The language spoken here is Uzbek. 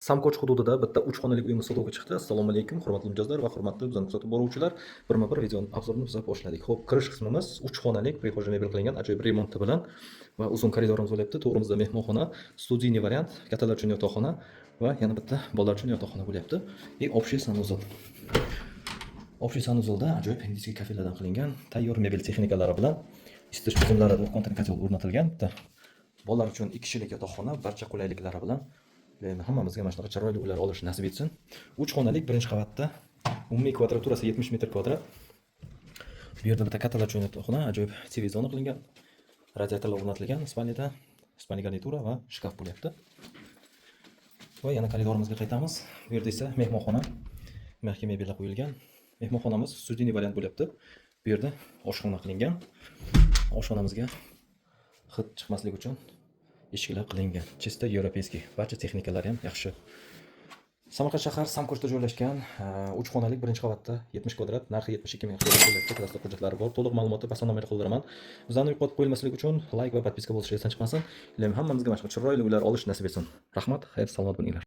Samkoch hududida bitta 3 xonalik uyimiz sotuvga chiqdi. Assalomu alaykum, hurmatli mijozlar va hurmatli bizani kuzatib boruvchilar. Birma-bir video obzorini bizga boshladik. Xo'p, kirish qismimiz 3 xonalik prixожа mebel qilingan ajoyib remonti bilan va uzun koridorimiz bo'lyapti. To'g'rimizda mehmonxona, studiyniy variant, kattalar uchun yotoqxona va yana bitta bolalar uchun yotoqxona bo'lyapti. Общий санузел. Общий санузелda ajoyib hindskiy kafelardan qilingan tayyor mebel texnikalari bilan isitish tizimlari, двухконтурный котел o'rnatilgan. Bitta bolalar uchun 2 kishilik yotoqxona barcha qulayliklari bilan hammamizga mana shunaqa chiroyli uylar olish nasib etsin. 3 xonalik birinchi qavatda umumiy kvadraturasi 70 metr kvadrat. Bu yerda bitta kattalar uchun yotoqxona, ajoyib TV zona qilingan. Radiatorlar o'rnatilgan, spalni garnitura va shkaf bo'lyapti. Va yana koridorimizga qaytamiz. Bu yerda esa mehmonxona, mahkam mebellar qo'yilgan. Mehmonxonamiz studiyniy variant bo'lyapti. Bu yerda oshxona qilingan. Oshxonamizga hid chiqmasligi uchun eshiklar qilingan. Chista yevropeyskiy. Barcha texnikalari ham yaxshi. Samarqand shahar Samkochda joylashgan 3 xonalik birinchi qavatda 70 kvadrat, narxi 72 ming so'm. Kadastr hujjatlari bor. To'liq ma'lumotni pastda nomera qo'ldiraman. Bizlarni yo'qotib qo'yilmasligi uchun like va podpiska bo'lishi esdan chiqmasin. Ilohim hammamizga mana shu chiroyli uylar olish nasib etsin. Rahmat, xayr, salomat bo'linglar.